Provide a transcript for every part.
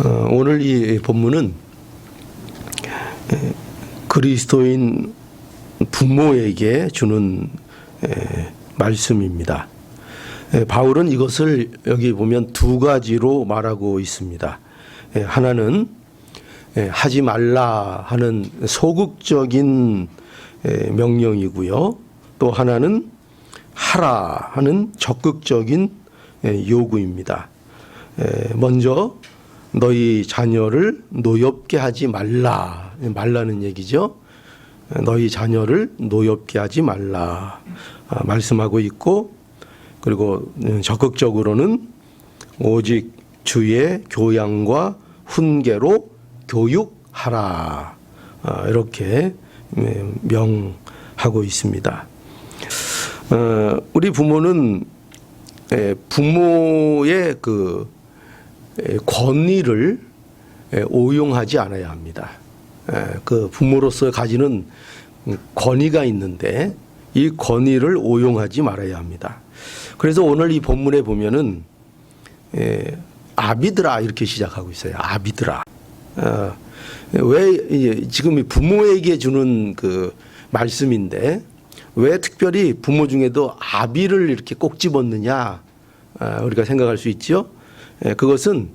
오늘 이 본문은 그리스도인 부모에게 주는 말씀입니다. 바울은 이것을 여기 보면 두 가지로 말하고 있습니다. 하나는 하지 말라 하는 소극적인 명령이고요. 또 하나는 하라 하는 적극적인 요구입니다. 먼저 너희 자녀를 노엽게 하지 말라는 얘기죠. 너희 자녀를 노엽게 하지 말라 말씀하고 있고, 그리고 적극적으로는 오직 주의 교양과 훈계로 교육하라 이렇게 명하고 있습니다. 우리 부모는 부모의 그 권위를 오용하지 않아야 합니다. 그 부모로서 가지는 권위가 있는데 이 권위를 오용하지 말아야 합니다. 그래서 오늘 이 본문에 보면은 아비들아 이렇게 시작하고 있어요. 아비들아. 왜 지금 부모에게 주는 그 말씀인데 왜 특별히 부모 중에도 아비를 이렇게 꼭 집었느냐 우리가 생각할 수 있죠. 그것은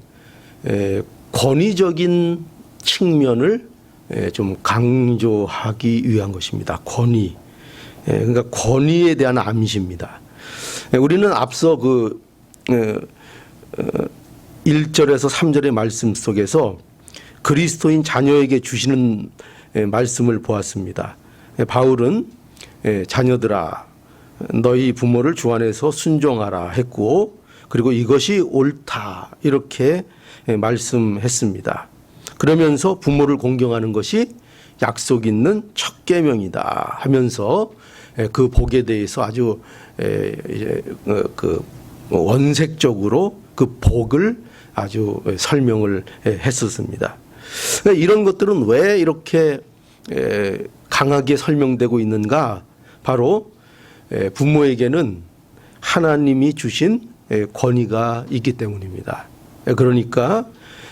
권위적인 측면을 좀 강조하기 위한 것입니다. 권위. 그러니까 권위에 대한 암시입니다. 우리는 앞서 그 1절에서 3절의 말씀 속에서 그리스도인 자녀에게 주시는 말씀을 보았습니다. 바울은 자녀들아 너희 부모를 주 안에서 순종하라 했고, 그리고 이것이 옳다 이렇게 말씀했습니다. 그러면서 부모를 공경하는 것이 약속 있는 첫 계명이다 하면서 그 복에 대해서 아주 그 원색적으로 그 복을 아주 설명을 했었습니다. 이런 것들은 왜 이렇게 강하게 설명되고 있는가? 바로 부모에게는 하나님이 주신 권위가 있기 때문입니다. 그러니까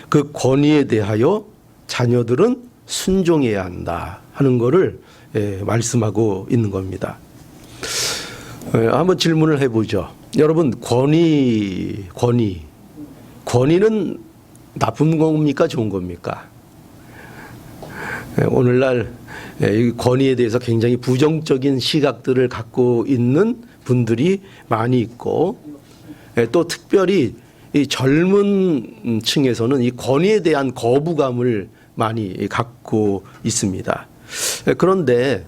그 권위에 대하여 자녀들은 순종해야 한다 하는 것을 말씀하고 있는 겁니다. 한번 질문을 해보죠. 여러분, 권위는 나쁜 겁니까? 좋은 겁니까? 오늘날 이 권위에 대해서 굉장히 부정적인 시각들을 갖고 있는 분들이 많이 있고, 또 특별히 이 젊은 층에서는 이 권위에 대한 거부감을 많이 갖고 있습니다. 그런데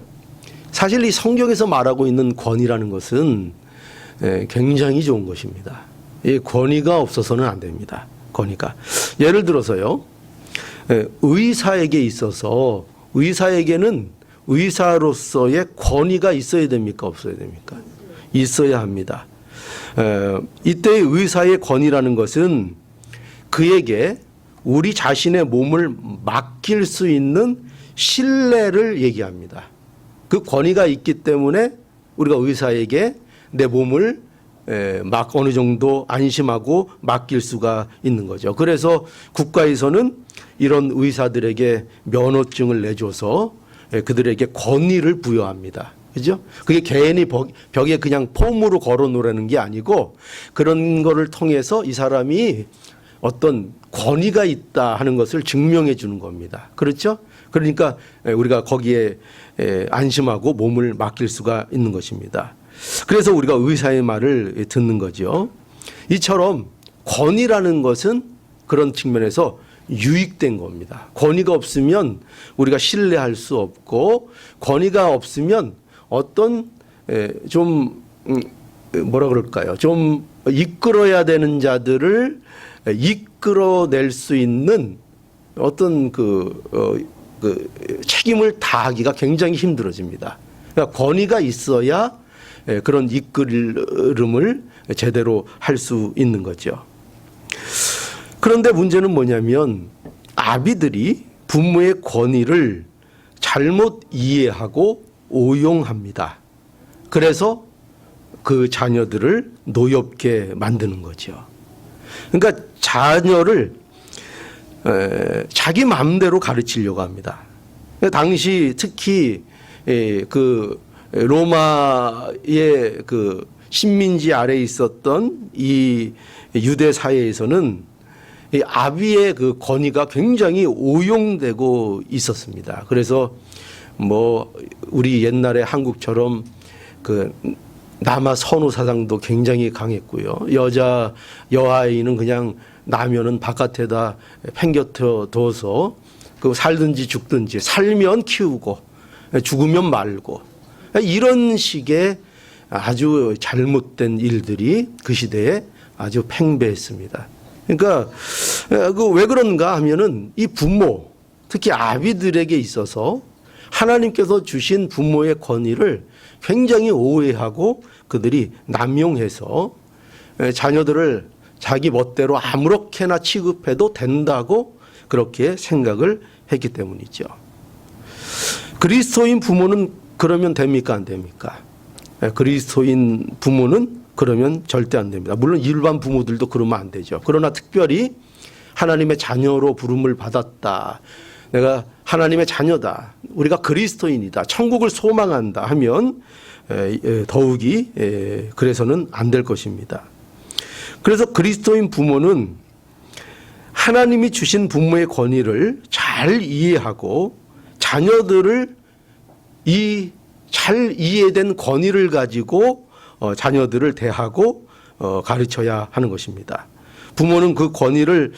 사실 이 성경에서 말하고 있는 권위라는 것은 굉장히 좋은 것입니다. 이 권위가 없어서는 안 됩니다. 권위가. 예를 들어서요, 의사에게 있어서 의사에게는 의사로서의 권위가 있어야 됩니까? 없어야 됩니까? 있어야 합니다. 이때의 의사의 권위라는 것은 그에게 우리 자신의 몸을 맡길 수 있는 신뢰를 얘기합니다. 그 권위가 있기 때문에 우리가 의사에게 내 몸을 막 어느 정도 안심하고 맡길 수가 있는 거죠. 그래서 국가에서는 이런 의사들에게 면허증을 내줘서 그들에게 권위를 부여합니다. 그죠? 그게 개인이 벽에 그냥 폼으로 걸어 놓으라는 게 아니고 그런 거를 통해서 이 사람이 어떤 권위가 있다 하는 것을 증명해 주는 겁니다. 그렇죠? 그러니까 우리가 거기에 안심하고 몸을 맡길 수가 있는 것입니다. 그래서 우리가 의사의 말을 듣는 거죠. 이처럼 권위라는 것은 그런 측면에서 유익된 겁니다. 권위가 없으면 우리가 신뢰할 수 없고, 권위가 없으면 어떤 좀 뭐라 그럴까요? 좀 이끌어야 되는 자들을 이끌어낼 수 있는 어떤 그 책임을 다하기가 굉장히 힘들어집니다. 그러니까 권위가 있어야 그런 이끌음을 제대로 할 수 있는 거죠. 그런데 문제는 뭐냐면 아비들이 부모의 권위를 잘못 이해하고 오용합니다. 그래서 그 자녀들을 노엽게 만드는 거죠. 그러니까 자녀를 자기 마음대로 가르치려고 합니다. 당시 특히 그 로마의 그 식민지 아래에 있었던 이 유대 사회에서는 이 아비의 그 권위가 굉장히 오용되고 있었습니다. 그래서 뭐 우리 옛날에 한국처럼 그 남아 선호 사상도 굉장히 강했고요. 여아이는 그냥 나면은 바깥에다 팽겨쳐 둬서 그 살든지 죽든지 살면 키우고 죽으면 말고 이런 식의 아주 잘못된 일들이 그 시대에 아주 팽배했습니다. 그러니까 그 왜 그런가 하면은 이 부모, 특히 아비들에게 있어서 하나님께서 주신 부모의 권위를 굉장히 오해하고 그들이 남용해서 자녀들을 자기 멋대로 아무렇게나 취급해도 된다고 그렇게 생각을 했기 때문이죠. 그리스도인 부모는 그러면 됩니까? 안 됩니까? 그리스도인 부모는 그러면 절대 안 됩니다. 물론 일반 부모들도 그러면 안 되죠. 그러나 특별히 하나님의 자녀로 부름을 받았다. 내가 하나님의 자녀다. 우리가 그리스도인이다. 천국을 소망한다 하면 더욱이 그래서는 안 될 것입니다. 그래서 그리스도인 부모는 하나님이 주신 부모의 권위를 잘 이해하고 자녀들을 이 잘 이해된 권위를 가지고 자녀들을 대하고 가르쳐야 하는 것입니다. 부모는 그 권위를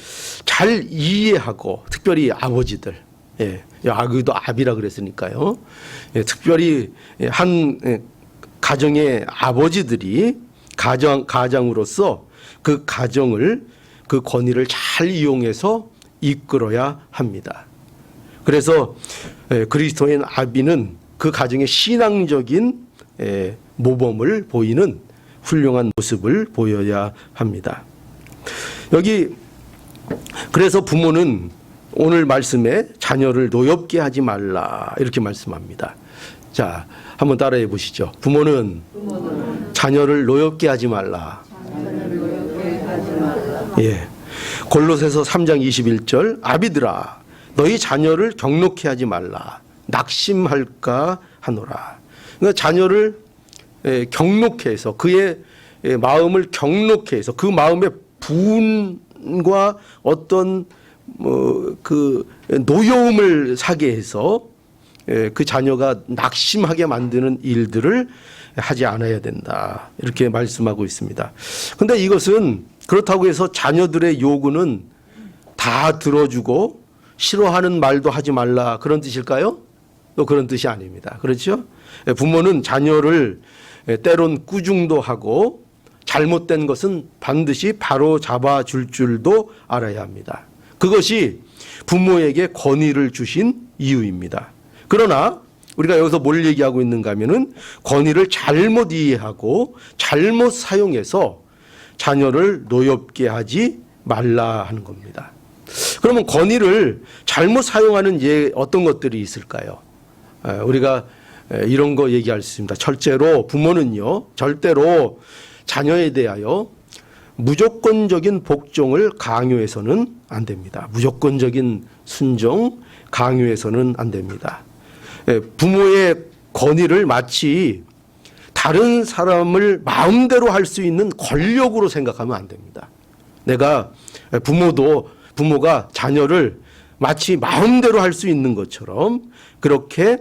잘 이해하고 특별히 아버지들, 여기도 아비라 그랬으니까요. 특별히 한 가정의 아버지들이 가장으로서 그 가정을 그 권위를 잘 이용해서 이끌어야 합니다. 그래서 그리스도인 아비는 그 가정의 신앙적인 모범을 보이는 훌륭한 모습을 보여야 합니다. 여기 그래서 부모는 오늘 말씀에 자녀를 노엽게 하지 말라 이렇게 말씀합니다. 자, 한번 따라해 보시죠. 부모는 자녀를 노엽게 하지 말라. 예. 골로새서 3장 21절 아비들아 너희 자녀를 경록케 하지 말라. 낙심할까 하노라. 그러니까 자녀를 경록케 해서 그의 마음을 경록케 해서 그 마음의 분과 어떤 그 노여움을 사게 해서 그 자녀가 낙심하게 만드는 일들을 하지 않아야 된다. 이렇게 말씀하고 있습니다. 그런데 이것은 그렇다고 해서 자녀들의 요구는 다 들어주고 싫어하는 말도 하지 말라 그런 뜻일까요? 또 그런 뜻이 아닙니다. 그렇죠? 부모는 자녀를 때론 꾸중도 하고 잘못된 것은 반드시 바로 잡아줄 줄도 알아야 합니다. 그것이 부모에게 권위를 주신 이유입니다. 그러나 우리가 여기서 뭘 얘기하고 있는가 하면은 권위를 잘못 이해하고 잘못 사용해서 자녀를 노엽게 하지 말라 하는 겁니다. 그러면 권위를 잘못 사용하는 어떤 것들이 있을까요? 우리가 이런 거 얘기할 수 있습니다. 첫째로 부모는요, 절대로 자녀에 대하여 무조건적인 복종을 강요해서는 안 됩니다. 무조건적인 순종 강요해서는 안 됩니다. 부모의 권위를 마치 다른 사람을 마음대로 할 수 있는 권력으로 생각하면 안 됩니다. 내가 부모가 자녀를 마치 마음대로 할 수 있는 것처럼 그렇게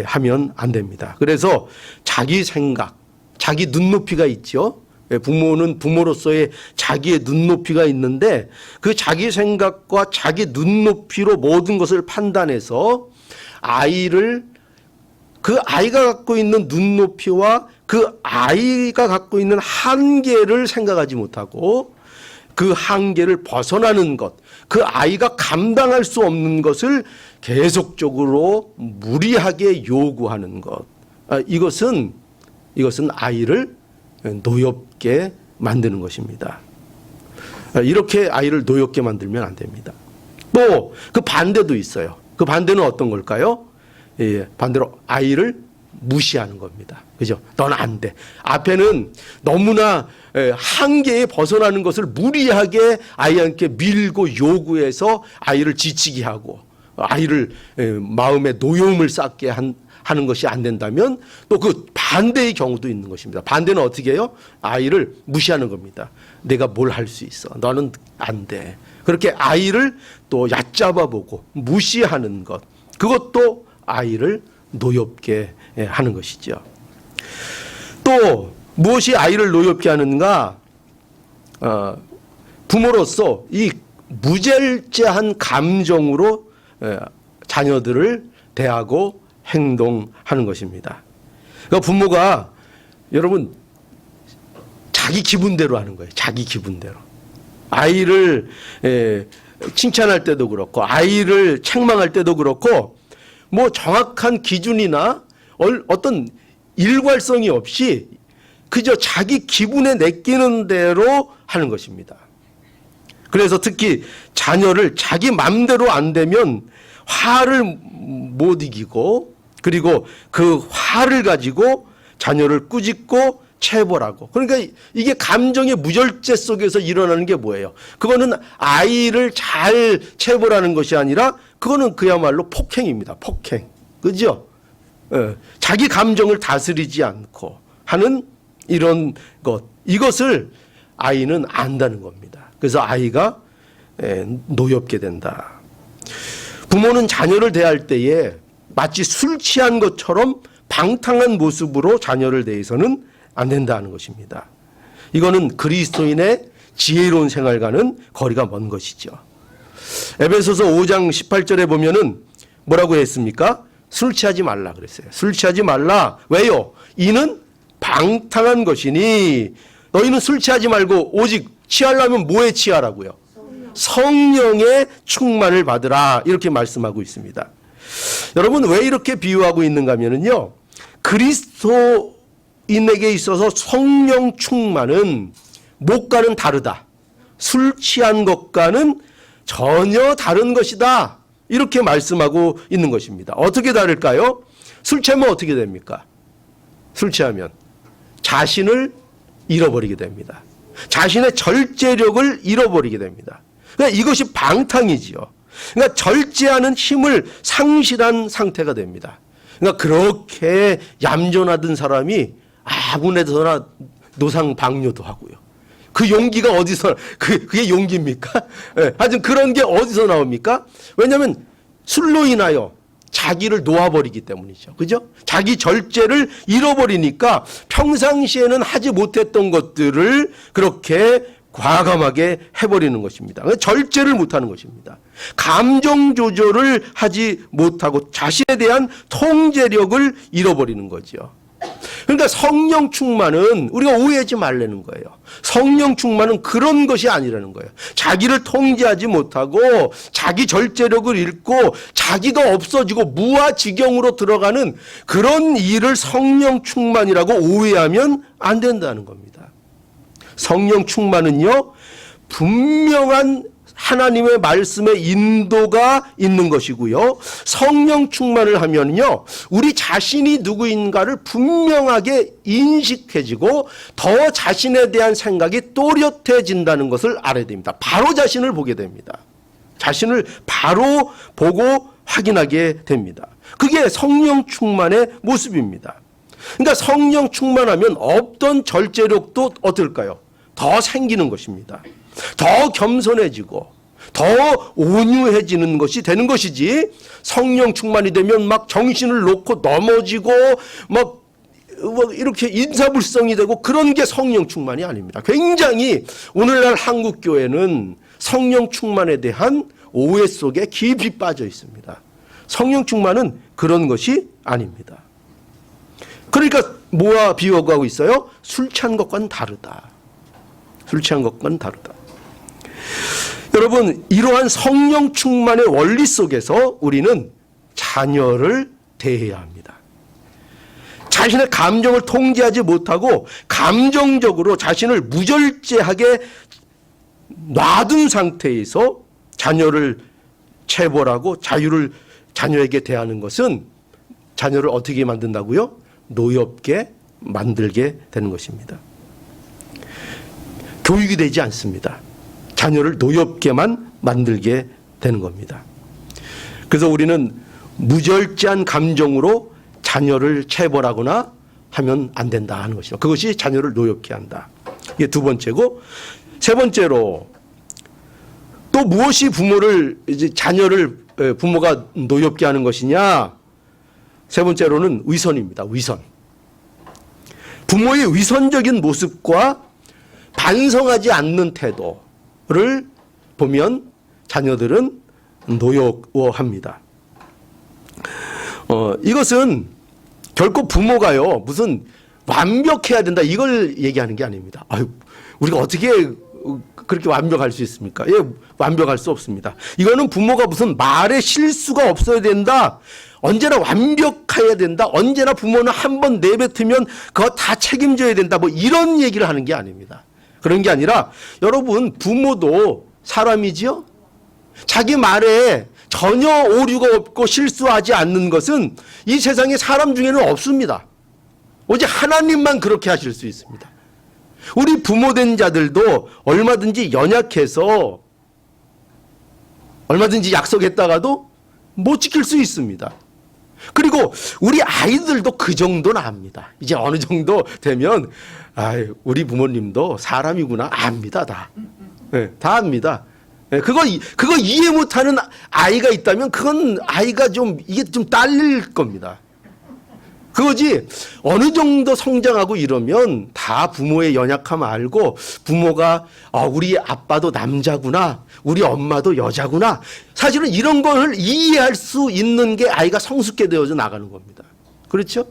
하면 안 됩니다. 그래서 자기 생각, 자기 눈높이가 있죠. 부모는 부모로서의 자기의 눈높이가 있는데 그 자기 생각과 자기 눈높이로 모든 것을 판단해서 그 아이가 갖고 있는 눈높이와 그 아이가 갖고 있는 한계를 생각하지 못하고 그 한계를 벗어나는 것, 그 아이가 감당할 수 없는 것을 계속적으로 무리하게 요구하는 것. 이것은 아이를 노엽게 만드는 것입니다. 이렇게 아이를 노엽게 만들면 안 됩니다. 또 그 반대도 있어요. 그 반대는 어떤 걸까요? 반대로 아이를 무시하는 겁니다. 그죠? 넌 안 돼. 앞에는 너무나 한계에 벗어나는 것을 무리하게 아이한테 밀고 요구해서 아이를 지치게 하고 아이를 마음에 노여움을 쌓게 하는 것이 안 된다면 또 그 반대의 경우도 있는 것입니다. 반대는 어떻게 해요? 아이를 무시하는 겁니다. 내가 뭘 할 수 있어. 너는 안 돼. 그렇게 아이를 또 얕잡아 보고 무시하는 것. 그것도 아이를 노엽게 하는 것이죠. 또 무엇이 아이를 노엽게 하는가? 부모로서 이 무절제한 감정으로 자녀들을 대하고 행동하는 것입니다. 그러니까 부모가 여러분 자기 기분대로 하는 거예요. 자기 기분대로. 아이를 칭찬할 때도 그렇고 아이를 책망할 때도 그렇고 뭐 정확한 기준이나 어떤 일괄성이 없이 그저 자기 기분에 내키는 대로 하는 것입니다. 그래서 특히 자녀를 자기 맘대로 안 되면 화를 못 이기고 그리고 그 화를 가지고 자녀를 꾸짖고 체벌하고 그러니까 이게 감정의 무절제 속에서 일어나는 게 뭐예요? 그거는 아이를 잘 체벌하는 것이 아니라 그거는 그야말로 폭행입니다. 폭행. 그죠? 자기 감정을 다스리지 않고 하는 이런 것. 이것을 아이는 안다는 겁니다. 그래서 아이가 노엽게 된다. 부모는 자녀를 대할 때에 마치 술 취한 것처럼 방탕한 모습으로 자녀를 대해서는 안 된다는 것입니다. 이거는 그리스도인의 지혜로운 생활과는 거리가 먼 것이죠. 에베소서 5장 18절에 보면은 뭐라고 했습니까? 술 취하지 말라 그랬어요. 술 취하지 말라. 왜요? 이는 방탕한 것이니 너희는 술 취하지 말고 오직 취하려면 뭐에 취하라고요? 성령의 충만을 받으라. 이렇게 말씀하고 있습니다. 여러분 왜 이렇게 비유하고 있는가 하면요. 그리스도인에게 있어서 성령 충만은 목과는 다르다. 술 취한 것과는 전혀 다른 것이다. 이렇게 말씀하고 있는 것입니다. 어떻게 다를까요? 술 취하면 어떻게 됩니까? 술 취하면 자신을 잃어버리게 됩니다. 자신의 절제력을 잃어버리게 됩니다. 그러니까 이것이 방탕이지요. 그러니까 절제하는 힘을 상실한 상태가 됩니다. 그러니까 그렇게 얌전하던 사람이 아무데서나 노상방뇨도 하고요. 그 용기가 어디서 그게 용기입니까? 네, 하여튼 그런 게 어디서 나옵니까? 왜냐하면 술로 인하여 자기를 놓아버리기 때문이죠. 그죠? 자기 절제를 잃어버리니까 평상시에는 하지 못했던 것들을 그렇게 과감하게 해버리는 것입니다. 절제를 못하는 것입니다. 감정 조절을 하지 못하고 자신에 대한 통제력을 잃어버리는 거죠. 그러니까 성령 충만은 우리가 오해하지 말라는 거예요. 성령 충만은 그런 것이 아니라는 거예요. 자기를 통제하지 못하고 자기 절제력을 잃고 자기가 없어지고 무아지경으로 들어가는 그런 일을 성령 충만이라고 오해하면 안 된다는 겁니다. 성령 충만은요, 분명한 하나님의 말씀의 인도가 있는 것이고요. 성령 충만을 하면요, 우리 자신이 누구인가를 분명하게 인식해지고 더 자신에 대한 생각이 또렷해진다는 것을 알아야 됩니다. 바로 자신을 보게 됩니다. 자신을 바로 보고 확인하게 됩니다. 그게 성령 충만의 모습입니다. 그러니까 성령 충만하면 없던 절제력도 어떨까요? 더 생기는 것입니다. 더 겸손해지고 더 온유해지는 것이 되는 것이지, 성령 충만이 되면 막 정신을 놓고 넘어지고 막 이렇게 인사불성이 되고 그런 게 성령 충만이 아닙니다. 굉장히 오늘날 한국 교회는 성령 충만에 대한 오해 속에 깊이 빠져 있습니다. 성령 충만은 그런 것이 아닙니다. 그러니까 뭐와 비교하고 있어요? 술 취한 것과는 다르다. 술 취한 것과는 다르다. 여러분, 이러한 성령 충만의 원리 속에서 우리는 자녀를 대해야 합니다. 자신의 감정을 통제하지 못하고 감정적으로 자신을 무절제하게 놔둔 상태에서 자녀를 체벌하고 자녀에게 대하는 것은 자녀를 어떻게 만든다고요? 노엽게 만들게 되는 것입니다. 교육이 되지 않습니다. 자녀를 노엽게만 만들게 되는 겁니다. 그래서 우리는 무절제한 감정으로 자녀를 체벌하거나 하면 안 된다 하는 것이죠. 그것이 자녀를 노엽게 한다. 이게 두 번째고, 세 번째로 또 무엇이 자녀를 부모가 노엽게 하는 것이냐? 세 번째로는 위선입니다. 위선. 부모의 위선적인 모습과 반성하지 않는 태도를 보면 자녀들은 노여워합니다. 이것은 결코 부모가요 무슨 완벽해야 된다 이걸 얘기하는 게 아닙니다. 아유, 우리가 어떻게 그렇게 완벽할 수 있습니까? 예, 완벽할 수 없습니다. 이거는 부모가 무슨 말에 실수가 없어야 된다. 언제나 완벽해야 된다. 언제나 부모는 한 번 내뱉으면 그거 다 책임져야 된다. 뭐 이런 얘기를 하는 게 아닙니다. 그런 게 아니라 여러분 부모도 사람이지요. 자기 말에 전혀 오류가 없고 실수하지 않는 것은 이 세상에 사람 중에는 없습니다. 오직 하나님만 그렇게 하실 수 있습니다. 우리 부모된 자들도 얼마든지 연약해서 얼마든지 약속했다가도 못 지킬 수 있습니다. 그리고 우리 아이들도 그 정도는 압니다. 이제 어느 정도 되면 우리 부모님도 사람이구나 압니다. 다. 네, 다 압니다. 네, 그거 이해 못하는 아이가 있다면 그건 아이가 이게 좀 딸릴 겁니다. 그거지 어느 정도 성장하고 이러면 다 부모의 연약함 알고 부모가 우리 아빠도 남자구나 우리 엄마도 여자구나 사실은 이런 걸 이해할 수 있는 게 아이가 성숙해 되어져 나가는 겁니다. 그렇죠?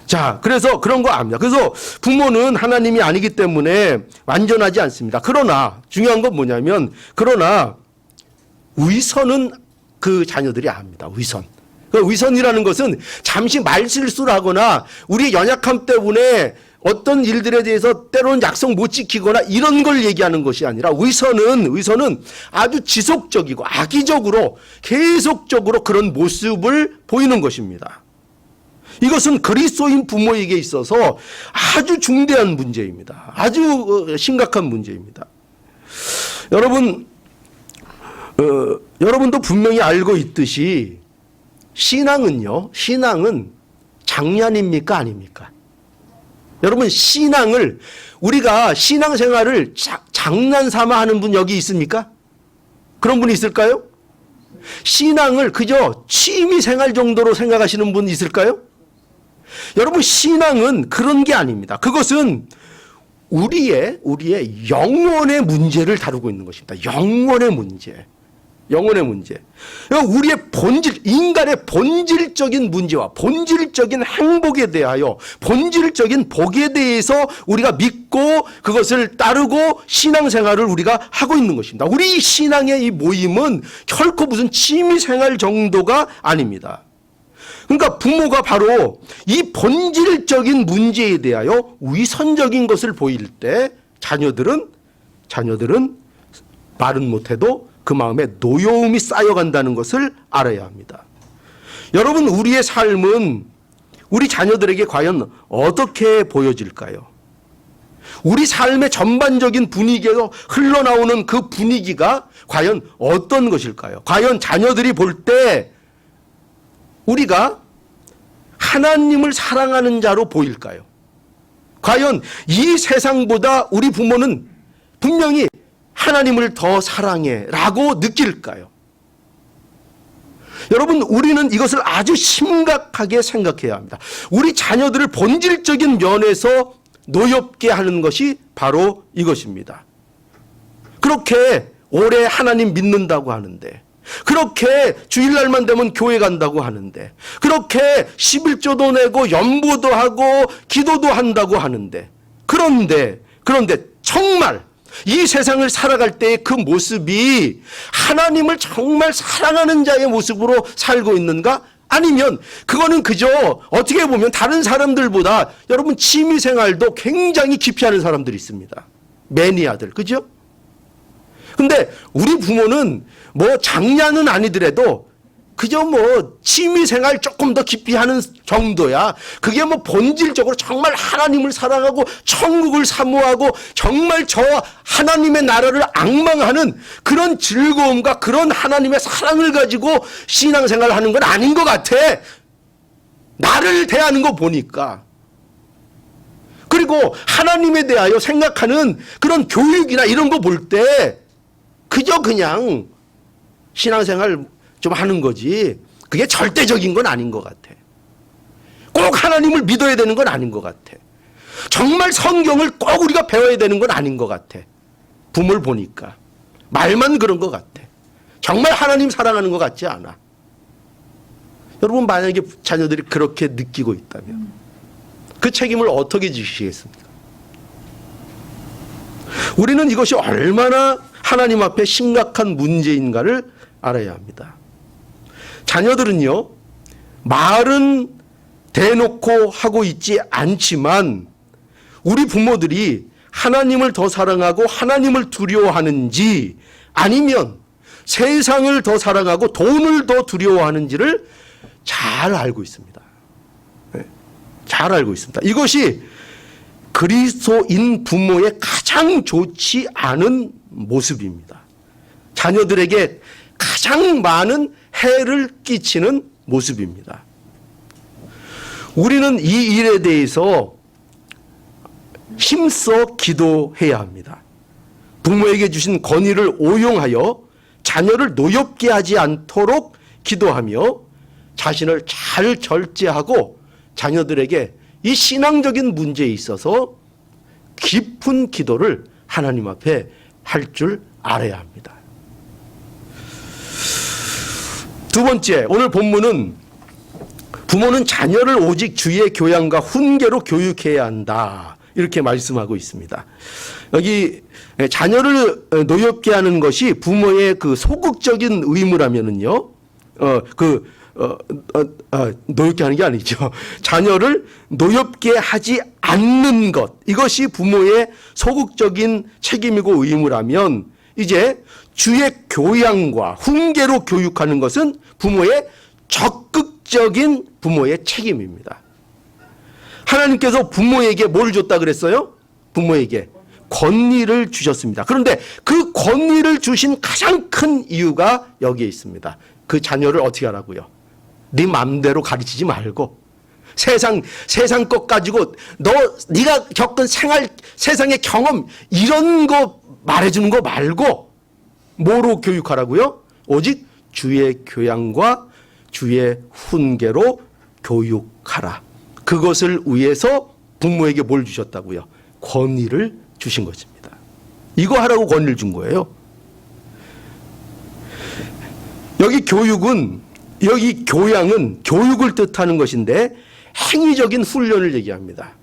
자, 그래서 그런 거 압니다. 그래서 부모는 하나님이 아니기 때문에 완전하지 않습니다. 그러나 중요한 건 뭐냐면 그러나 위선은 그 자녀들이 압니다. 위선. 위선이라는 것은 잠시 말실수를 하거나 우리의 연약함 때문에 어떤 일들에 대해서 때로는 약속 못 지키거나 이런 걸 얘기하는 것이 아니라 위선은 아주 지속적이고 악의적으로 계속적으로 그런 모습을 보이는 것입니다. 이것은 그리스도인 부모에게 있어서 아주 중대한 문제입니다. 아주 심각한 문제입니다. 여러분도 분명히 알고 있듯이 신앙은 장난입니까? 아닙니까? 여러분, 우리가 신앙생활을 장난 삼아 하는 분 여기 있습니까? 그런 분이 있을까요? 신앙을 그저 취미생활 정도로 생각하시는 분 있을까요? 여러분, 신앙은 그런 게 아닙니다. 그것은 우리의 영혼의 문제를 다루고 있는 것입니다. 영혼의 문제. 우리의 인간의 본질적인 문제와 본질적인 행복에 대하여 본질적인 복에 대해서 우리가 믿고 그것을 따르고 신앙생활을 우리가 하고 있는 것입니다. 우리 신앙의 이 모임은 결코 무슨 취미생활 정도가 아닙니다. 그러니까 부모가 바로 이 본질적인 문제에 대하여 위선적인 것을 보일 때 자녀들은 말은 못해도 그 마음에 노여움이 쌓여간다는 것을 알아야 합니다. 여러분, 우리의 삶은 우리 자녀들에게 과연 어떻게 보여질까요? 우리 삶의 전반적인 분위기에서 흘러나오는 그 분위기가 과연 어떤 것일까요? 과연 자녀들이 볼 때 우리가 하나님을 사랑하는 자로 보일까요? 과연 이 세상보다 우리 부모는 분명히 하나님을 더 사랑해 라고 느낄까요? 여러분, 우리는 이것을 아주 심각하게 생각해야 합니다. 우리 자녀들을 본질적인 면에서 노엽게 하는 것이 바로 이것입니다. 그렇게 오래 하나님 믿는다고 하는데, 그렇게 주일날만 되면 교회 간다고 하는데, 그렇게 11조도 내고 연보도 하고 기도도 한다고 하는데, 그런데 정말 이 세상을 살아갈 때의 그 모습이 하나님을 정말 사랑하는 자의 모습으로 살고 있는가? 아니면 그거는 그저 어떻게 보면 다른 사람들보다 여러분 취미생활도 굉장히 깊이 하는 사람들이 있습니다. 매니아들, 그죠? 근데 우리 부모는 뭐 장난은 아니더라도 그저 뭐 취미생활 조금 더 깊이 하는 정도야. 그게 뭐 본질적으로 정말 하나님을 사랑하고 천국을 사모하고 정말 저 하나님의 나라를 앙망하는 그런 즐거움과 그런 하나님의 사랑을 가지고 신앙생활을 하는 건 아닌 것 같아. 나를 대하는 거 보니까. 그리고 하나님에 대하여 생각하는 그런 교육이나 이런 거 볼 때 그저 그냥 신앙생활 좀 하는 거지 그게 절대적인 건 아닌 것 같아. 꼭 하나님을 믿어야 되는 건 아닌 것 같아. 정말 성경을 꼭 우리가 배워야 되는 건 아닌 것 같아. 부모를 보니까 말만 그런 것 같아. 정말 하나님 사랑하는 것 같지 않아. 여러분 만약에 자녀들이 그렇게 느끼고 있다면 그 책임을 어떻게 지시겠습니까? 우리는 이것이 얼마나 하나님 앞에 심각한 문제인가를 알아야 합니다. 자녀들은요, 말은 대놓고 하고 있지 않지만 우리 부모들이 하나님을 더 사랑하고 하나님을 두려워하는지 아니면 세상을 더 사랑하고 돈을 더 두려워하는지를 잘 알고 있습니다. 잘 알고 있습니다. 이것이 그리스도인 부모의 가장 좋지 않은 모습입니다. 자녀들에게 가장 많은 해를 끼치는 모습입니다. 우리는 이 일에 대해서 힘써 기도해야 합니다. 부모에게 주신 권위를 오용하여 자녀를 노엽게 하지 않도록 기도하며 자신을 잘 절제하고 자녀들에게 이 신앙적인 문제에 있어서 깊은 기도를 하나님 앞에 할 줄 알아야 합니다. 두 번째, 오늘 본문은 부모는 자녀를 오직 주의 교양과 훈계로 교육해야 한다. 이렇게 말씀하고 있습니다. 여기 자녀를 노엽게 하는 것이 부모의 그 소극적인 의무라면은요, 노엽게 하는 게 아니죠. 자녀를 노엽게 하지 않는 것, 이것이 부모의 소극적인 책임이고 의무라면 이제 주의 교양과 훈계로 교육하는 것은 부모의 적극적인 부모의 책임입니다. 하나님께서 부모에게 뭘 줬다 그랬어요? 부모에게 권위를 주셨습니다. 그런데 그 권위를 주신 가장 큰 이유가 여기에 있습니다. 그 자녀를 어떻게 하라고요? 네 맘대로 가르치지 말고 세상 것 가지고 네가 겪은 세상의 경험 이런 거 말해주는 거 말고 뭐로 교육하라고요? 오직 주의 교양과 주의 훈계로 교육하라. 그것을 위해서 부모에게 뭘 주셨다고요? 권위를 주신 것입니다. 이거 하라고 권위를 준 거예요. 여기 교양은 교육을 뜻하는 것인데 행위적인 훈련을 얘기합니다.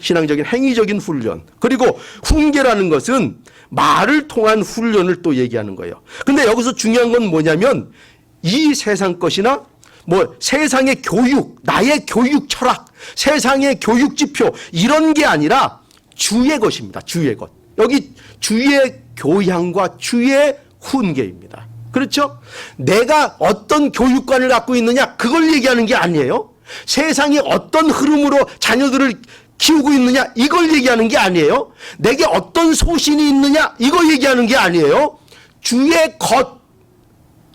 신앙적인 행위적인 훈련. 그리고 훈계라는 것은 말을 통한 훈련을 또 얘기하는 거예요. 근데 여기서 중요한 건 뭐냐면 이 세상 것이나 뭐 세상의 교육, 나의 교육 철학, 세상의 교육 지표 이런 게 아니라 주의 것입니다. 주의 것. 여기 주의 교양과 주의 훈계입니다. 그렇죠? 내가 어떤 교육관을 갖고 있느냐 그걸 얘기하는 게 아니에요. 세상이 어떤 흐름으로 자녀들을 키우고 있느냐 이걸 얘기하는 게 아니에요. 내게 어떤 소신이 있느냐 이거 얘기하는 게 아니에요. 주의 것,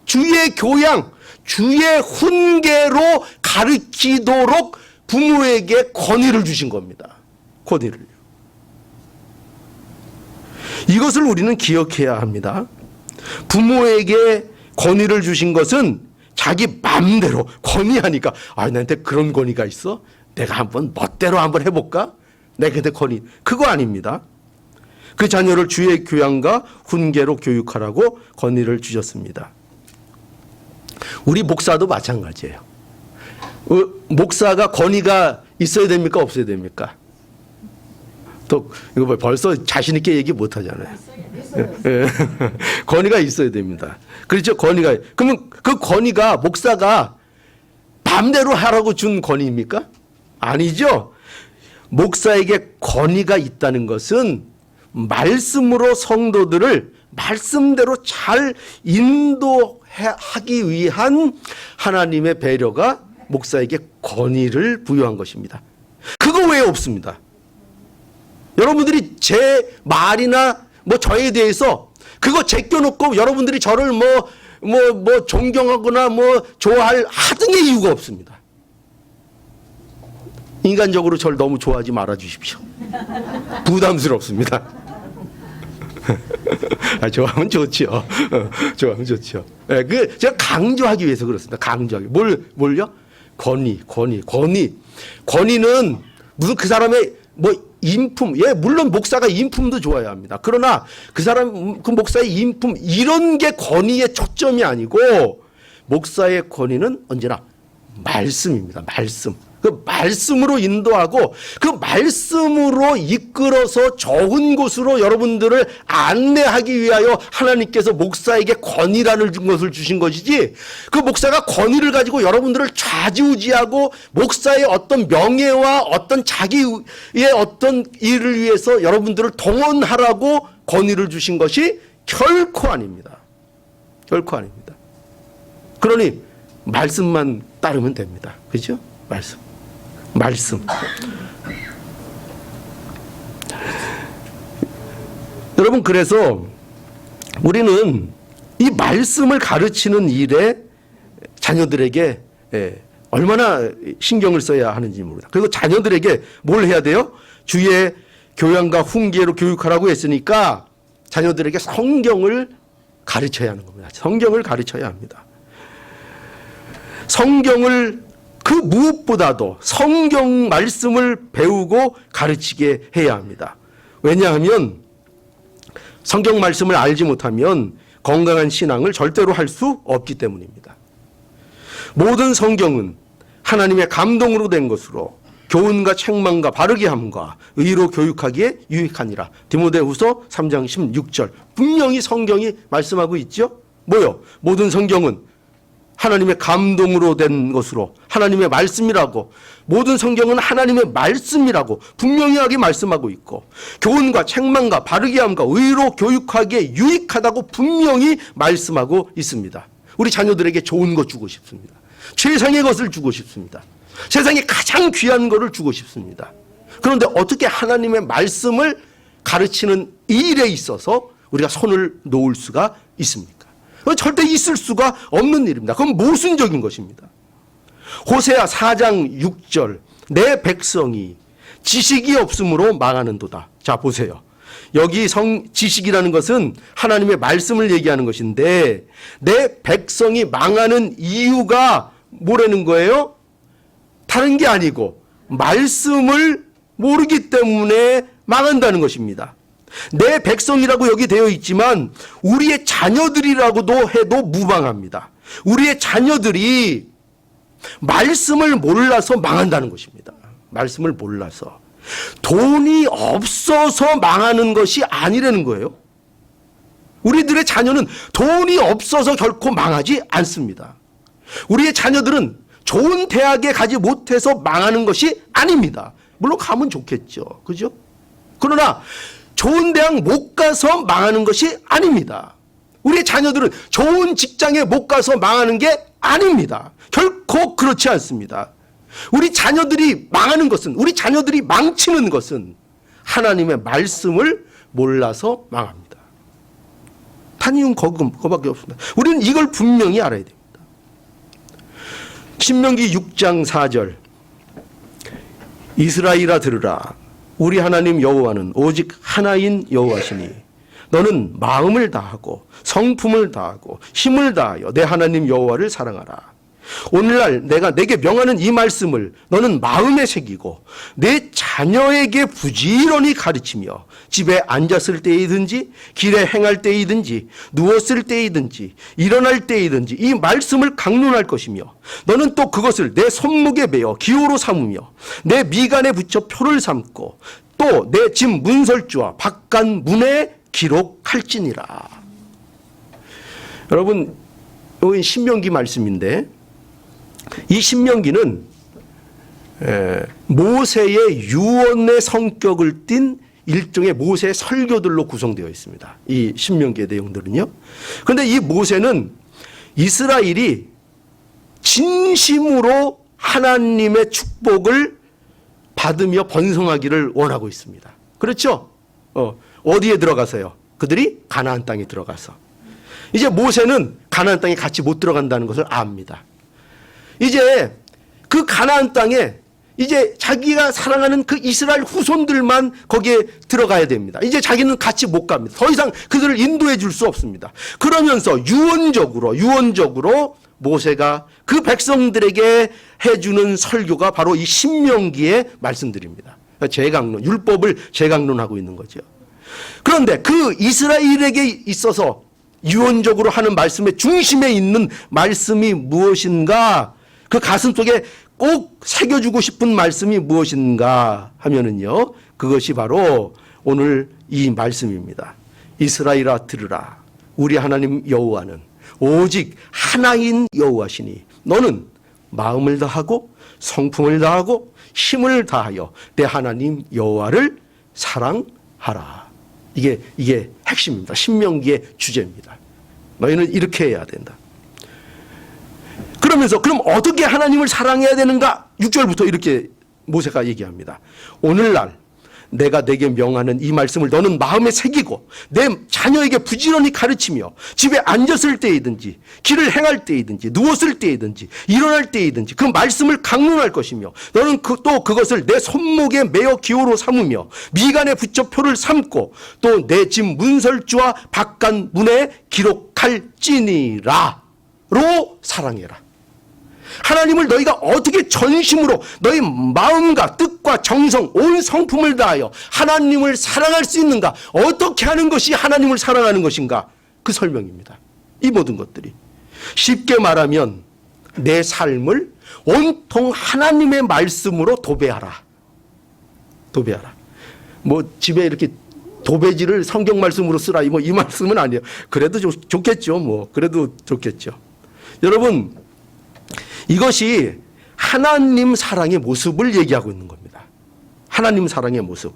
주의 교양, 주의 훈계로 가르치도록 부모에게 권위를 주신 겁니다. 권위를. 이것을 우리는 기억해야 합니다. 부모에게 권위를 주신 것은 자기 마음대로 권위하니까 나한테 그런 권위가 있어? 내가 한번 멋대로 한번 해볼까? 내게 권위. 그거 아닙니다. 그 자녀를 주의 교양과 훈계로 교육하라고 권위를 주셨습니다. 우리 목사도 마찬가지예요. 목사가 권위가 있어야 됩니까? 없어야 됩니까? 또 이거 벌써 자신 있게 얘기 못 하잖아요. 권위가 있어야 됩니다. 그렇죠? 권위가. 그러면 그 권위가 목사가 마음대로 하라고 준 권위입니까? 아니죠. 목사에게 권위가 있다는 것은 말씀으로 성도들을 말씀대로 잘 인도해 하기 위한 하나님의 배려가 목사에게 권위를 부여한 것입니다. 그거 외에 없습니다. 여러분들이 제 말이나 저에 대해서 그거 제껴놓고 여러분들이 저를 존경하거나 좋아할 하등의 이유가 없습니다. 인간적으로 저를 너무 좋아하지 말아 주십시오. 부담스럽습니다. 좋아하면 좋죠. 좋아하면 좋죠. 제가 강조하기 위해서 그렇습니다. 강조하기. 뭘요? 권위는 무슨 그 사람의 인품, 물론 목사가 인품도 좋아야 합니다. 그러나 그 목사의 인품, 이런 게 권위의 초점이 아니고, 목사의 권위는 언제나 말씀입니다. 말씀. 그 말씀으로 인도하고 그 말씀으로 이끌어서 좋은 곳으로 여러분들을 안내하기 위하여 하나님께서 목사에게 권위라는 것을 주신 것이지, 그 목사가 권위를 가지고 여러분들을 좌지우지하고 목사의 어떤 명예와 어떤 자기의 어떤 일을 위해서 여러분들을 동원하라고 권위를 주신 것이 결코 아닙니다. 결코 아닙니다. 그러니 말씀만 따르면 됩니다. 그죠? 말씀. 여러분, 그래서 우리는 이 말씀을 가르치는 일에 자녀들에게 얼마나 신경을 써야 하는지 모릅니다. 그리고 자녀들에게 뭘 해야 돼요? 주의 교양과 훈계로 교육하라고 했으니까 자녀들에게 성경을 가르쳐야 하는 겁니다. 성경을 가르쳐야 합니다. 성경을 그 무엇보다도 성경 말씀을 배우고 가르치게 해야 합니다. 왜냐하면 성경 말씀을 알지 못하면 건강한 신앙을 절대로 할 수 없기 때문입니다. 모든 성경은 하나님의 감동으로 된 것으로 교훈과 책망과 바르게 함과 의로 교육하기에 유익하니라. 디모데후서 3장 16절. 분명히 성경이 말씀하고 있죠. 뭐요? 모든 성경은 하나님의 감동으로 된 것으로 하나님의 말씀이라고, 모든 성경은 하나님의 말씀이라고 분명하게 말씀하고 있고, 교훈과 책망과 바르게 함과 의로 교육하기에 유익하다고 분명히 말씀하고 있습니다. 우리 자녀들에게 좋은 것 주고 싶습니다. 최상의 것을 주고 싶습니다. 세상에 가장 귀한 것을 주고 싶습니다. 그런데 어떻게 하나님의 말씀을 가르치는 일에 있어서 우리가 손을 놓을 수가 있습니까? 절대 있을 수가 없는 일입니다. 그건 모순적인 것입니다. 호세아 4장 6절, 내 백성이 지식이 없으므로 망하는도다. 자, 보세요. 여기 지식이라는 것은 하나님의 말씀을 얘기하는 것인데, 내 백성이 망하는 이유가 뭐라는 거예요? 다른 게 아니고 말씀을 모르기 때문에 망한다는 것입니다. 내 백성이라고 여기 되어 있지만 우리의 자녀들이라고도 해도 무방합니다. 우리의 자녀들이 말씀을 몰라서 망한다는 것입니다. 말씀을 몰라서. 돈이 없어서 망하는 것이 아니라는 거예요. 우리들의 자녀는 돈이 없어서 결코 망하지 않습니다. 우리의 자녀들은 좋은 대학에 가지 못해서 망하는 것이 아닙니다. 물론 가면 좋겠죠. 그죠? 그러나 좋은 대학 못 가서 망하는 것이 아닙니다. 우리의 자녀들은 좋은 직장에 못 가서 망하는 게 아닙니다. 결코 그렇지 않습니다. 우리 자녀들이 망하는 것은, 우리 자녀들이 망치는 것은 하나님의 말씀을 몰라서 망합니다. 단 이유는 그거밖에 없습니다. 우리는 이걸 분명히 알아야 됩니다. 신명기 6장 4절, 이스라엘아 들으라. 우리 하나님 여호와는 오직 하나인 여호와시니 너는 마음을 다하고 성품을 다하고 힘을 다하여 내 하나님 여호와를 사랑하라. 오늘날 내가 내게 명하는 이 말씀을 너는 마음에 새기고 내 자녀에게 부지런히 가르치며 집에 앉았을 때이든지 길에 행할 때이든지 누웠을 때이든지 일어날 때이든지 이 말씀을 강론할 것이며, 너는 또 그것을 내 손목에 매어 기호로 삼으며 내 미간에 붙여 표를 삼고 또 내 집 문설주와 바깥 문에 기록할지니라. 여러분, 여기 신명기 말씀인데, 이 신명기는 모세의 유언의 성격을 띤 일종의 모세의 설교들로 구성되어 있습니다. 이 신명기의 내용들은요. 그런데 이 모세는 이스라엘이 진심으로 하나님의 축복을 받으며 번성하기를 원하고 있습니다. 그렇죠? 어디에 들어가서요? 그들이 가나안 땅에 들어가서. 이제 모세는 가나안 땅에 같이 못 들어간다는 것을 압니다. 이제 그 가나안 땅에 이제 자기가 사랑하는 그 이스라엘 후손들만 거기에 들어가야 됩니다. 이제 자기는 같이 못 갑니다. 더 이상 그들을 인도해 줄 수 없습니다. 그러면서 유언적으로 모세가 그 백성들에게 해주는 설교가 바로 이 신명기의 말씀들입니다. 재강론, 율법을 재강론하고 있는 거죠. 그런데 그 이스라엘에게 있어서 유언적으로 하는 말씀의 중심에 있는 말씀이 무엇인가? 그 가슴 속에 꼭 새겨주고 싶은 말씀이 무엇인가 하면은요, 그것이 바로 오늘 이 말씀입니다. 이스라엘아 들으라. 우리 하나님 여호와는 오직 하나인 여호와시니 너는 마음을 다하고 성품을 다하고 힘을 다하여 내 하나님 여호와를 사랑하라. 이게 핵심입니다. 신명기의 주제입니다. 너희는 이렇게 해야 된다. 그러면서 그럼 어떻게 하나님을 사랑해야 되는가? 6절부터 이렇게 모세가 얘기합니다. 오늘날 내가 내게 명하는 이 말씀을 너는 마음에 새기고 내 자녀에게 부지런히 가르치며 집에 앉았을 때이든지 길을 행할 때이든지 누웠을 때이든지 일어날 때이든지 그 말씀을 강론할 것이며 너는 또 그것을 내 손목에 매어 기호로 삼으며 미간에 붙여 표를 삼고 또 내 집 문설주와 바깥 문에 기록할지니라 로 사랑해라. 하나님을 너희가 어떻게 전심으로 너희 마음과 뜻과 정성 온 성품을 다하여 하나님을 사랑할 수 있는가? 어떻게 하는 것이 하나님을 사랑하는 것인가? 그 설명입니다. 이 모든 것들이 쉽게 말하면 내 삶을 온통 하나님의 말씀으로 도배하라. 뭐 집에 이렇게 도배지를 성경 말씀으로 쓰라 이 말씀은 아니에요. 그래도 좋겠죠. 그래도 좋겠죠. 여러분, 이것이 하나님 사랑의 모습을 얘기하고 있는 겁니다. 하나님 사랑의 모습.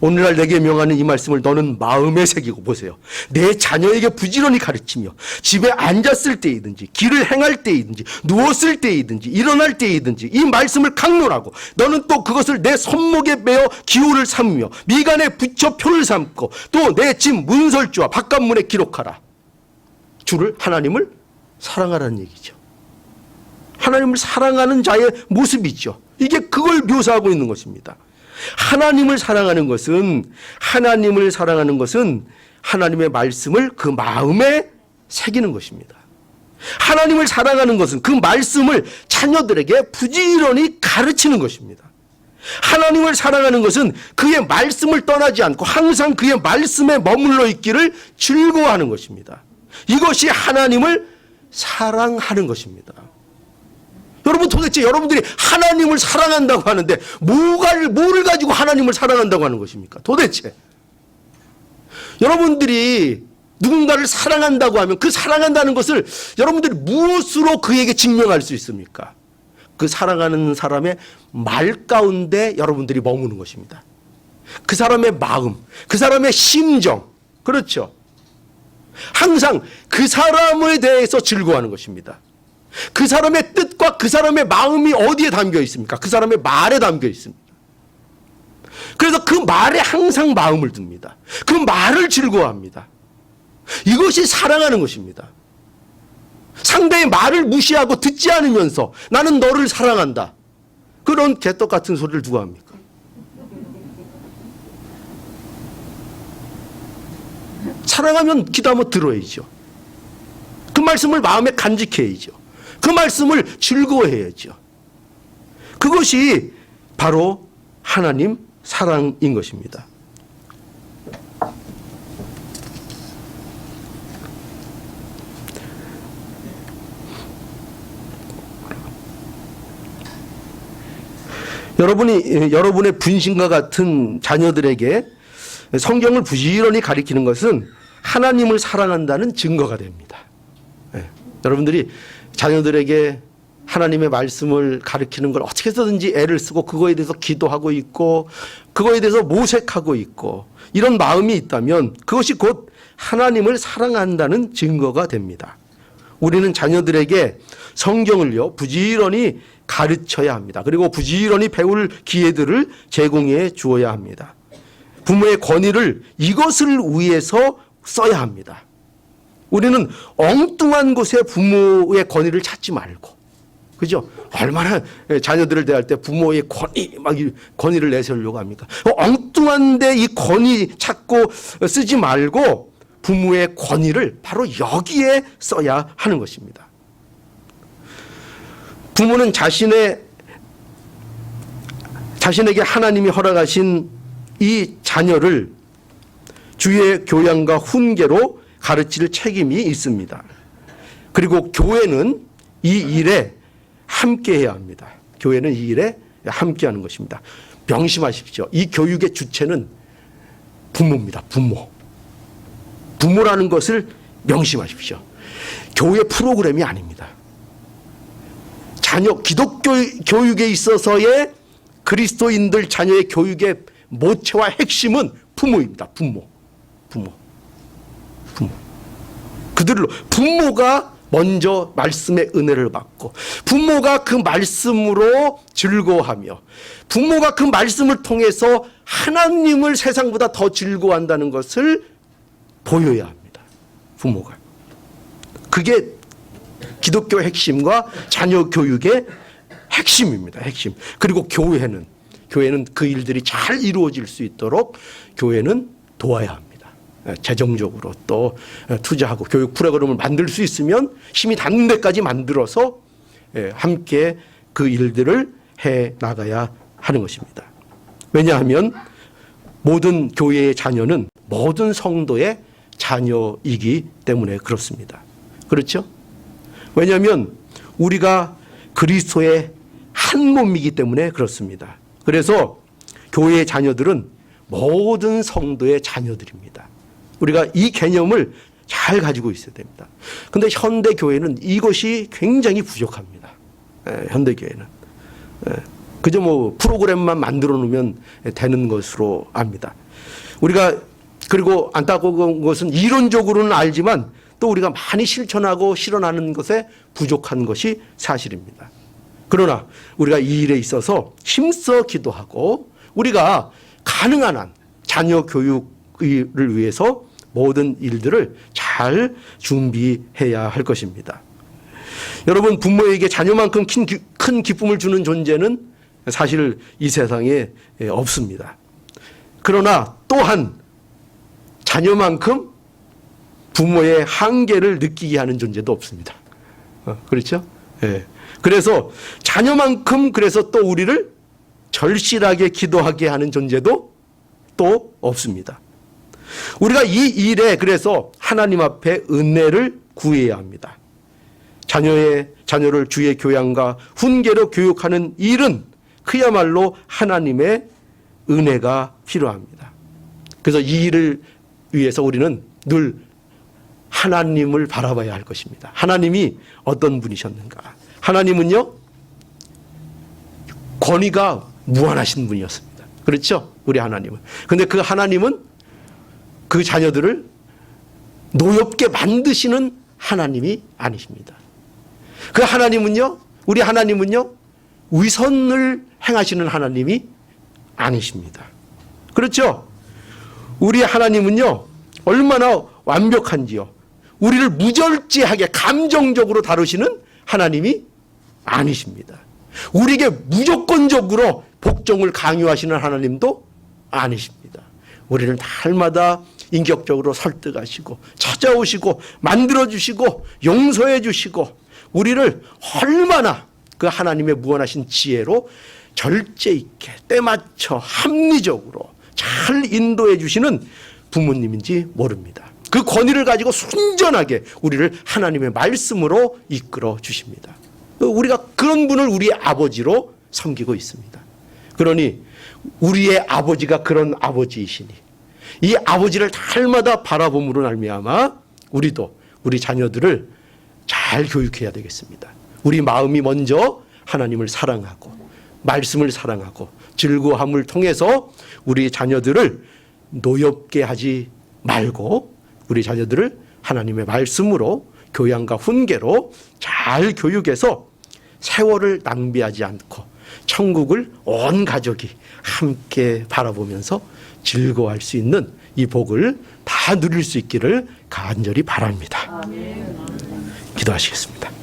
오늘날 내게 명하는 이 말씀을 너는 마음에 새기고 보세요. 내 자녀에게 부지런히 가르치며 집에 앉았을 때이든지 길을 행할 때이든지 누웠을 때이든지 일어날 때이든지 이 말씀을 강론하고 너는 또 그것을 내 손목에 매어 기호를 삼으며 미간에 붙여 표를 삼고 또 내 집 문설주와 바깥문에 기록하라. 주를 하나님을 사랑하라는 얘기죠. 하나님을 사랑하는 자의 모습이죠. 이게 그걸 묘사하고 있는 것입니다. 하나님을 사랑하는 것은 하나님의 말씀을 그 마음에 새기는 것입니다. 하나님을 사랑하는 것은 그 말씀을 자녀들에게 부지런히 가르치는 것입니다. 하나님을 사랑하는 것은 그의 말씀을 떠나지 않고 항상 그의 말씀에 머물러 있기를 즐거워하는 것입니다. 이것이 하나님을 사랑하는 것입니다. 여러분, 도대체 여러분들이 하나님을 사랑한다고 하는데 뭐를 가지고 하나님을 사랑한다고 하는 것입니까? 도대체 여러분들이 누군가를 사랑한다고 하면 그 사랑한다는 것을 여러분들이 무엇으로 그에게 증명할 수 있습니까? 그 사랑하는 사람의 말 가운데 여러분들이 머무는 것입니다. 그 사람의 마음, 그 사람의 심정, 그렇죠? 항상 그 사람에 대해서 즐거워하는 것입니다. 그 사람의 뜻과 그 사람의 마음이 어디에 담겨 있습니까? 그 사람의 말에 담겨 있습니다. 그래서 그 말에 항상 마음을 둡니다. 그 말을 즐거워합니다. 이것이 사랑하는 것입니다. 상대의 말을 무시하고 듣지 않으면서 나는 너를 사랑한다. 그런 개떡 같은 소리를 누가 합니까? 사랑하면 기도 한번 들어야죠. 그 말씀을 마음에 간직해야죠. 그 말씀을 즐거워해야죠. 그것이 바로 하나님 사랑인 것입니다. 여러분의 분신과 같은 자녀들에게 성경을 부지런히 가리키는 것은 하나님을 사랑한다는 증거가 됩니다. 네. 여러분들이 자녀들에게 하나님의 말씀을 가르치는 걸 어떻게 해서든지 애를 쓰고 그거에 대해서 기도하고 있고 그거에 대해서 모색하고 있고 이런 마음이 있다면 그것이 곧 하나님을 사랑한다는 증거가 됩니다. 우리는 자녀들에게 성경을요 부지런히 가르쳐야 합니다. 그리고 부지런히 배울 기회들을 제공해 주어야 합니다. 부모의 권위를 이것을 위해서 써야 합니다. 우리는 엉뚱한 곳에 부모의 권위를 찾지 말고, 그죠? 얼마나 자녀들을 대할 때 부모의 권위를 내세우려고 합니까? 엉뚱한 데 이 권위 찾고 쓰지 말고 부모의 권위를 바로 여기에 써야 하는 것입니다. 부모는 자신에게 하나님이 허락하신 이 자녀를 주의 교양과 훈계로 가르칠 책임이 있습니다. 그리고 교회는 이 일에 함께해야 합니다. 교회는 이 일에 함께하는 것입니다. 명심하십시오. 이 교육의 주체는 부모입니다. 부모라는 것을 명심하십시오. 교회 프로그램이 아닙니다. 자녀 기독교 교육에 있어서의 그리스도인들 자녀의 교육의 모체와 핵심은 부모입니다. 부모. 그들로 부모가 먼저 말씀의 은혜를 받고 부모가 그 말씀으로 즐거워하며 부모가 그 말씀을 통해서 하나님을 세상보다 더 즐거워한다는 것을 보여야 합니다. 부모가. 그게 기독교 핵심과 자녀 교육의 핵심입니다. 핵심. 그리고 교회는 그 일들이 잘 이루어질 수 있도록 교회는 도와야 합니다. 재정적으로 또 투자하고 교육 프로그램을 만들 수 있으면 힘이 닿는 데까지 만들어서 함께 그 일들을 해 나가야 하는 것입니다. 왜냐하면 모든 교회의 자녀는 모든 성도의 자녀이기 때문에 그렇습니다. 그렇죠? 왜냐하면 우리가 그리스도의 한 몸이기 때문에 그렇습니다. 그래서 교회의 자녀들은 모든 성도의 자녀들입니다. 우리가 이 개념을 잘 가지고 있어야 됩니다. 그런데 현대교회는 이것이 굉장히 부족합니다. 현대교회는. 그저 프로그램만 만들어 놓으면 되는 것으로 압니다. 우리가 그리고 안타까운 것은 이론적으로는 알지만 또 우리가 많이 실천하고 실현하는 것에 부족한 것이 사실입니다. 그러나 우리가 이 일에 있어서 힘써 기도하고 우리가 가능한 한 자녀 교육을 위해서 모든 일들을 잘 준비해야 할 것입니다. 여러분, 부모에게 자녀만큼 큰 기쁨을 주는 존재는 사실 이 세상에 없습니다. 그러나 또한 자녀만큼 부모의 한계를 느끼게 하는 존재도 없습니다. 그렇죠? 예. 그래서 자녀만큼 그래서 또 우리를 절실하게 기도하게 하는 존재도 또 없습니다. 우리가 이 일에 그래서 하나님 앞에 은혜를 구해야 합니다. 자녀를 주의 교양과 훈계로 교육하는 일은 그야말로 하나님의 은혜가 필요합니다. 그래서 이 일을 위해서 우리는 늘 하나님을 바라봐야 할 것입니다. 하나님이 어떤 분이셨는가? 하나님은요, 권위가 무한하신 분이었습니다. 그렇죠? 우리 하나님은. 근데 그 하나님은 그 자녀들을 노엽게 만드시는 하나님이 아니십니다. 그 하나님은요, 우리 하나님은요, 위선을 행하시는 하나님이 아니십니다. 그렇죠? 우리 하나님은요, 얼마나 완벽한지요. 우리를 무절제하게 감정적으로 다루시는 하나님이 아니십니다. 우리에게 무조건적으로 복종을 강요하시는 하나님도 아니십니다. 우리를 날마다 인격적으로 설득하시고 찾아오시고 만들어주시고 용서해주시고 우리를 얼마나 그 하나님의 무한하신 지혜로 절제 있게 때맞춰 합리적으로 잘 인도해 주시는 부모님인지 모릅니다. 그 권위를 가지고 순전하게 우리를 하나님의 말씀으로 이끌어 주십니다. 우리가 그런 분을 우리의 아버지로 섬기고 있습니다. 그러니 우리의 아버지가 그런 아버지이시니 이 아버지를 날마다 바라봄으로 말미암아 우리도 우리 자녀들을 잘 교육해야 되겠습니다. 우리 마음이 먼저 하나님을 사랑하고 말씀을 사랑하고 즐거움을 통해서 우리 자녀들을 노엽게 하지 말고 우리 자녀들을 하나님의 말씀으로 교양과 훈계로 잘 교육해서 세월을 낭비하지 않고 천국을 온 가족이 함께 바라보면서 즐거워할 수 있는 이 복을 다 누릴 수 있기를 간절히 바랍니다. 기도하시겠습니다.